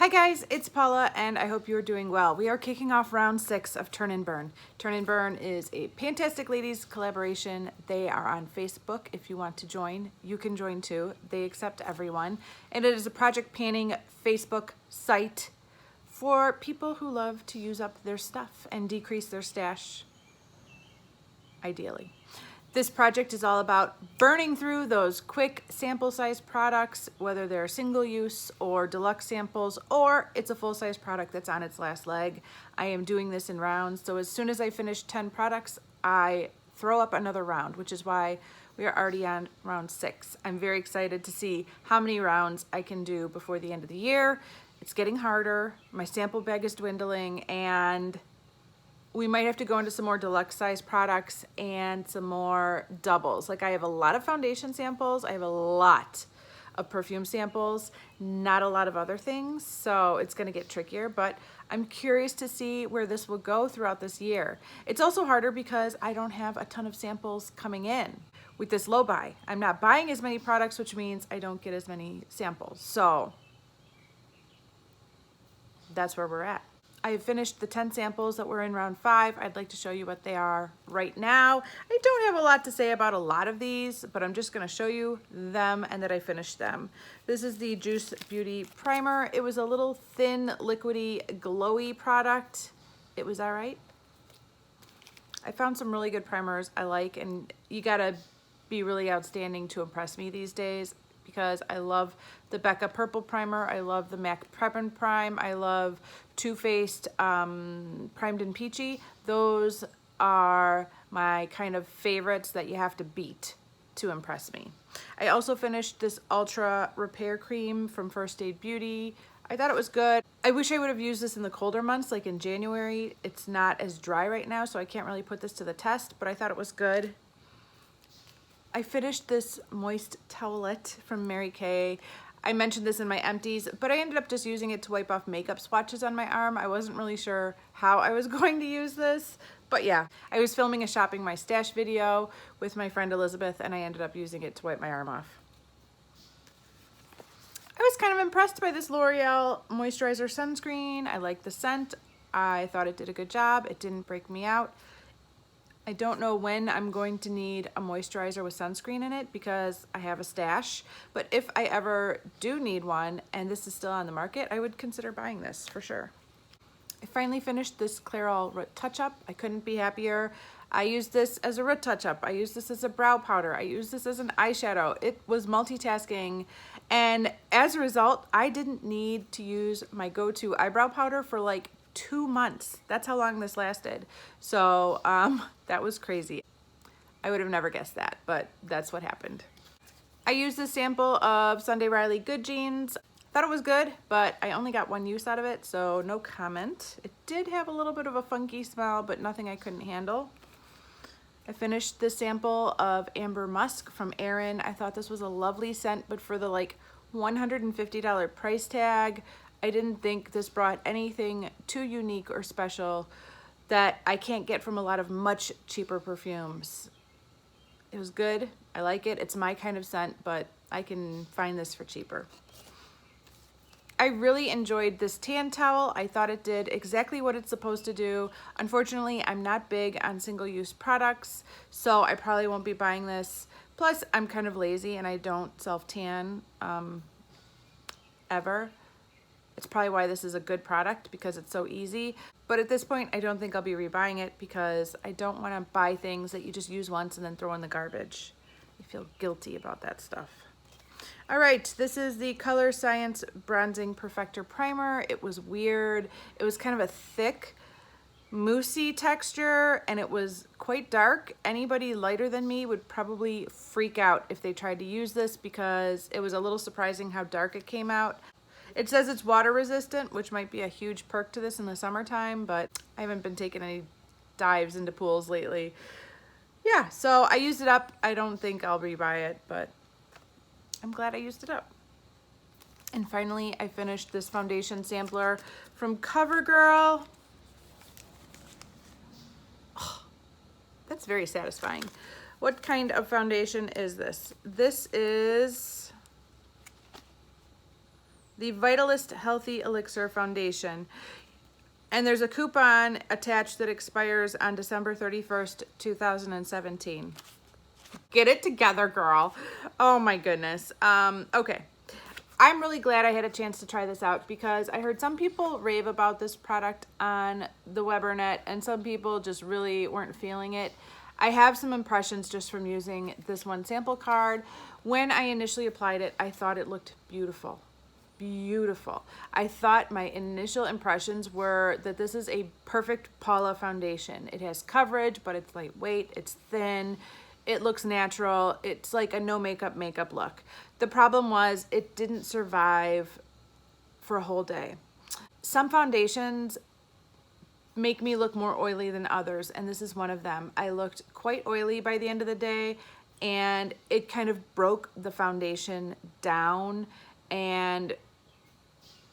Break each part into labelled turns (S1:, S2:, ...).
S1: Hi guys, it's Paula and I hope you're doing well. We are kicking off round 6 of Turn and Burn. Turn and Burn is a Fantastic Ladies collaboration. They are on Facebook. If you want to join, you can join too. They accept everyone. And it is a project panning Facebook site for people who love to use up their stuff and decrease their stash, ideally. This project is all about burning through those quick sample size products, whether they're single use or deluxe samples, or it's a full size product that's on its last leg. I am doing this in rounds, so as soon as I finish 10 products, I throw up another round, which is why we are already on round 6. I'm very excited to see how many rounds I can do before the end of the year. It's getting harder, my sample bag is dwindling, and we might have to go into some more deluxe size products and some more doubles. Like I have a lot of foundation samples, I have a lot of perfume samples, not a lot of other things, so it's gonna get trickier, but I'm curious to see where this will go throughout this year. It's also harder because I don't have a ton of samples coming in. With this low buy, I'm not buying as many products, which means I don't get as many samples. So that's where we're at. I have finished the 10 samples that were in round 5. I'd like to show you what they are right now. I don't have a lot to say about a lot of these, but I'm just gonna show you them and that I finished them. This is the Juice Beauty Primer. It was a little thin, liquidy, glowy product. It was all right. I found some really good primers I like, and you gotta be really outstanding to impress me these days, because I love the Becca Purple Primer, I love the MAC Prep and Prime, I love Too Faced Primed and Peachy. Those are my kind of favorites that you have to beat to impress me. I also finished this Ultra Repair Cream from First Aid Beauty. I thought it was good. I wish I would have used this in the colder months, like in January. It's not as dry right now, so I can't really put this to the test, but I thought it was good. I finished this moist towelette from Mary Kay. I mentioned this in my empties, but I ended up just using it to wipe off makeup swatches on my arm. I wasn't really sure how I was going to use this, but yeah. I was filming a shopping my stash video with my friend Elizabeth, and I ended up using it to wipe my arm off. I was kind of impressed by this L'Oreal moisturizer sunscreen. I like the scent. I thought it did a good job. It didn't break me out. I don't know when I'm going to need a moisturizer with sunscreen in it because I have a stash, but if I ever do need one and this is still on the market, I would consider buying this for sure. I finally finished this Clairol Root Touch-Up. I couldn't be happier. I used this as a root touch-up. I used this as a brow powder. I used this as an eyeshadow. It was multitasking, and as a result, I didn't need to use my go-to eyebrow powder for like 2 months. That's how long this lasted. So that was crazy. I would have never guessed that, but that's what happened. I used a sample of Sunday Riley Good Jeans. Thought it was good, but I only got 1 use out of it, so no comment. It did have a little bit of a funky smell, but nothing I couldn't handle. I finished this sample of Amber Musk from Erin. I thought this was a lovely scent, but for the like $150 price tag, I didn't think this brought anything too unique or special that I can't get from a lot of much cheaper perfumes. It was good. I like it. It's my kind of scent, but I can find this for cheaper. I really enjoyed this tan towel. I thought it did exactly what it's supposed to do. Unfortunately, I'm not big on single-use products, so I probably won't be buying this. Plus, I'm kind of lazy and I don't self-tan ever. It's probably why this is a good product, because it's so easy. But at this point, I don't think I'll be rebuying it because I don't want to buy things that you just use once and then throw in the garbage. I feel guilty about that stuff. All right, this is the Color Science Bronzing Perfector Primer. It was weird. It was kind of a thick, moussey texture, and it was quite dark. Anybody lighter than me would probably freak out if they tried to use this because it was a little surprising how dark it came out. It says it's water resistant, which might be a huge perk to this in the summertime, but I haven't been taking any dives into pools lately. Yeah, so I used it up. I don't think I'll rebuy it, but I'm glad I used it up. And finally, I finished this foundation sampler from CoverGirl. Oh, that's very satisfying. What kind of foundation is this? This is the Vitalist Healthy Elixir Foundation. And there's a coupon attached that expires on December 31st, 2017. Get it together, girl. Oh my goodness. Okay. I'm really glad I had a chance to try this out because I heard some people rave about this product on the Webernet and some people just really weren't feeling it. I have some impressions just from using this one sample card. When I initially applied it, I thought it looked beautiful. Beautiful. I thought my initial impressions were that this is a perfect Paula foundation. It has coverage, but it's lightweight, it's thin, it looks natural, it's like a no makeup look. The problem was it didn't survive for a whole day. Some foundations make me look more oily than others, and this is one of them. I looked quite oily by the end of the day, and it kind of broke the foundation down, and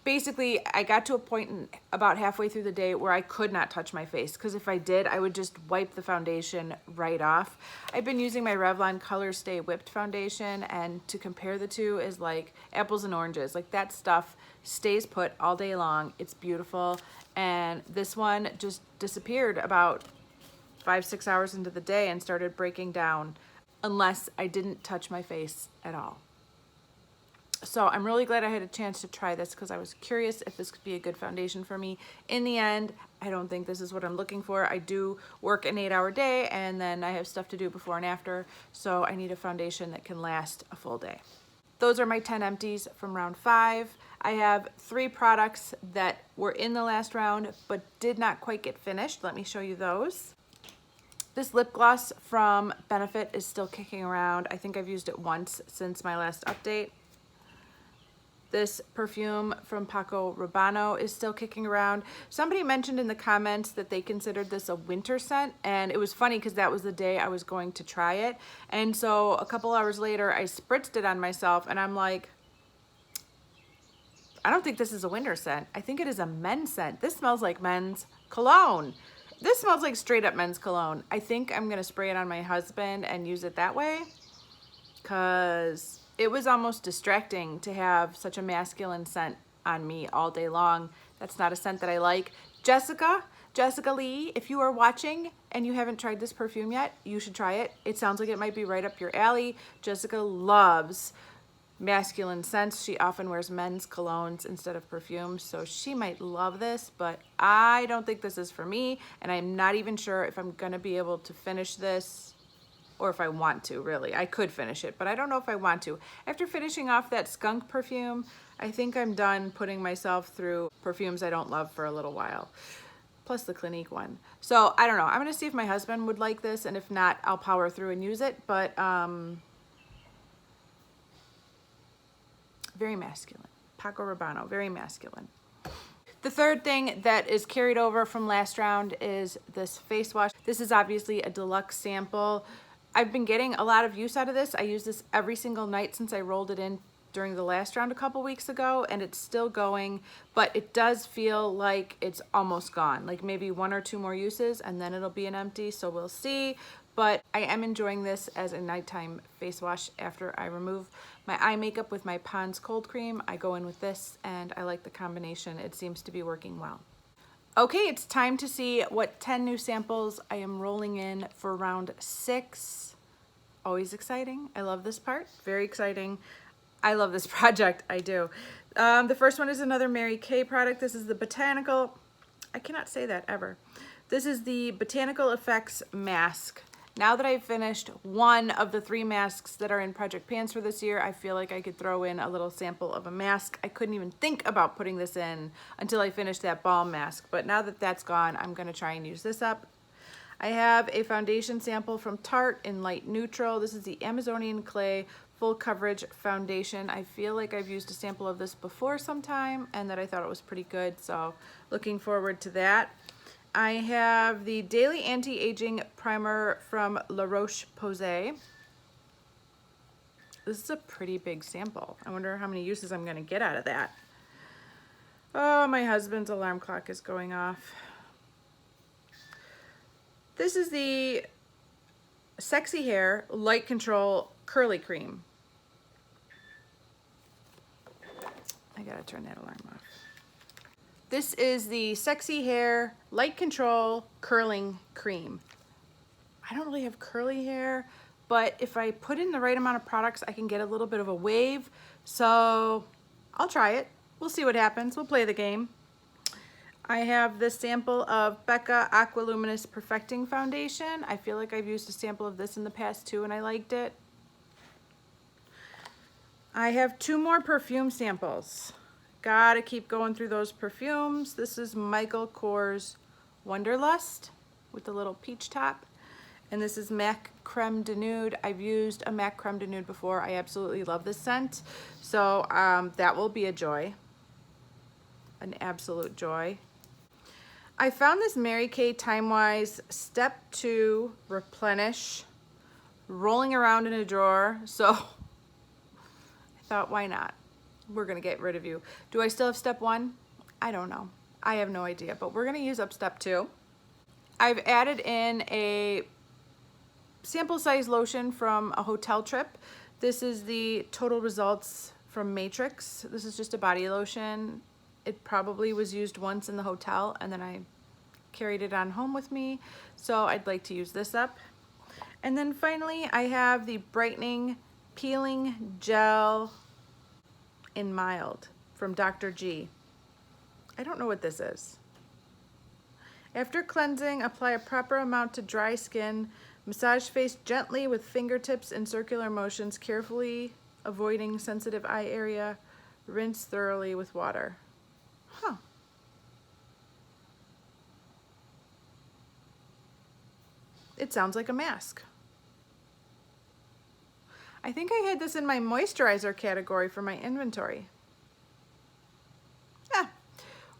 S1: basically I got to a point about halfway through the day where I could not touch my face, because if I did, I would just wipe the foundation right off. I've been using my Revlon Color Stay Whipped foundation, and to compare the two is like apples and oranges. Like, that stuff stays put all day long. It's beautiful. And this one just disappeared about 5-6 hours into the day and started breaking down, unless I didn't touch my face at all. So I'm really glad I had a chance to try this because I was curious if this could be a good foundation for me. In the end, I don't think this is what I'm looking for. I do work an 8-hour day, and then I have stuff to do before and after, so I need a foundation that can last a full day. Those are my 10 empties from round 5. I have 3 products that were in the last round but did not quite get finished. Let me show you those. This lip gloss from Benefit is still kicking around. I think I've used it once since my last update. This perfume from Paco Rabanne is still kicking around. Somebody mentioned in the comments that they considered this a winter scent, and it was funny because that was the day I was going to try it. And so a couple hours later, I spritzed it on myself, and I'm like, I don't think this is a winter scent. I think it is a men's scent. This smells like men's cologne. This smells like straight up men's cologne. I think I'm gonna spray it on my husband and use it that way, because it was almost distracting to have such a masculine scent on me all day long. That's not a scent that I like. Jessica Lee, if you are watching and you haven't tried this perfume yet, you should try it. It sounds like it might be right up your alley. Jessica loves masculine scents. She often wears men's colognes instead of perfumes, so she might love this, but I don't think this is for me, and I'm not even sure if I'm gonna be able to finish this, or if I want to, really. I could finish it, but I don't know if I want to. After finishing off that skunk perfume, I think I'm done putting myself through perfumes I don't love for a little while, plus the Clinique one. So I don't know. I'm gonna see if my husband would like this, and if not, I'll power through and use it, but very masculine. Paco Rabanne, very masculine. The third thing that is carried over from last round is this face wash. This is obviously a deluxe sample. I've been getting a lot of use out of this. I use this every single night since I rolled it in during the last round a couple weeks ago, and it's still going, but it does feel like it's almost gone. Like maybe 1 or 2 more uses and then it'll be an empty, so we'll see. But I am enjoying this as a nighttime face wash after I remove my eye makeup with my Pond's Cold Cream. I go in with this, and I like the combination. It seems to be working well. Okay, it's time to see what 10 new samples I am rolling in for round 6. Always exciting. I love this part. Very exciting. I love this project. I do. The first one is another Mary Kay product. This is the Botanical, I cannot say that ever. This is the Botanical Effects Mask. Now that I've finished one of the 3 masks that are in Project Pants for this year, I feel like I could throw in a little sample of a mask. I couldn't even think about putting this in until I finished that balm mask, but now that that's gone, I'm gonna try and use this up. I have a foundation sample from Tarte in light neutral. This is the Amazonian Clay Full Coverage Foundation. I feel like I've used a sample of this before sometime and that I thought it was pretty good, so looking forward to that. I have the Daily Anti-Aging Primer from La Roche-Posay. This is a pretty big sample. I wonder how many uses I'm gonna get out of that. Oh, my husband's alarm clock is going off. This is the Sexy Hair Light Control Curly Cream. I I gotta turn that alarm off. This is the Sexy Hair Light Control Curling Cream. I don't really have curly hair, but if I put in the right amount of products, I can get a little bit of a wave. So I'll try it. We'll see what happens. We'll play the game. I have this sample of Becca Aqualuminous Perfecting Foundation. I feel like I've used a sample of this in the past too, and I liked it. I have 2 more perfume samples. Gotta keep going through those perfumes. This is Michael Kors Wonderlust with the little peach top. And this is MAC Creme de Nude. I've used a MAC Creme de Nude before. I absolutely love this scent. So that will be a joy. An absolute joy. I found this Mary Kay Timewise Step 2 Replenish rolling around in a drawer. So I thought, why not? We're gonna get rid of you. Do I still have step 1? I don't know. I have no idea, but we're gonna use up step 2. I've added in a sample size lotion from a hotel trip. This is the Total Results from Matrix. This is just a body lotion. It probably was used once in the hotel and then I carried it on home with me. So I'd like to use this up. And then finally I have the Brightening Peeling Gel in Mild from Dr. G. I don't know what this is. After cleansing, apply a proper amount to dry skin. Massage face gently with fingertips in circular motions, carefully avoiding sensitive eye area. Rinse thoroughly with water. Huh. It sounds like a mask. I think I had this in my moisturizer category for my inventory. Yeah,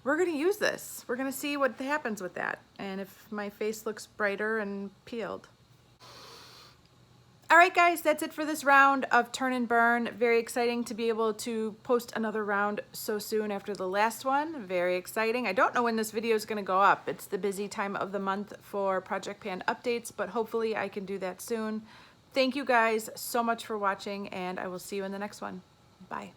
S1: we're gonna use this. We're gonna see what happens with that and if my face looks brighter and peeled. All right, guys, that's it for this round of Turn and Burn. Very exciting to be able to post another round so soon after the last one. Very exciting. I don't know when this video is going to go up. It's the busy time of the month for Project Pan updates, but hopefully I can do that soon. Thank you guys so much for watching, and I will see you in the next one. Bye.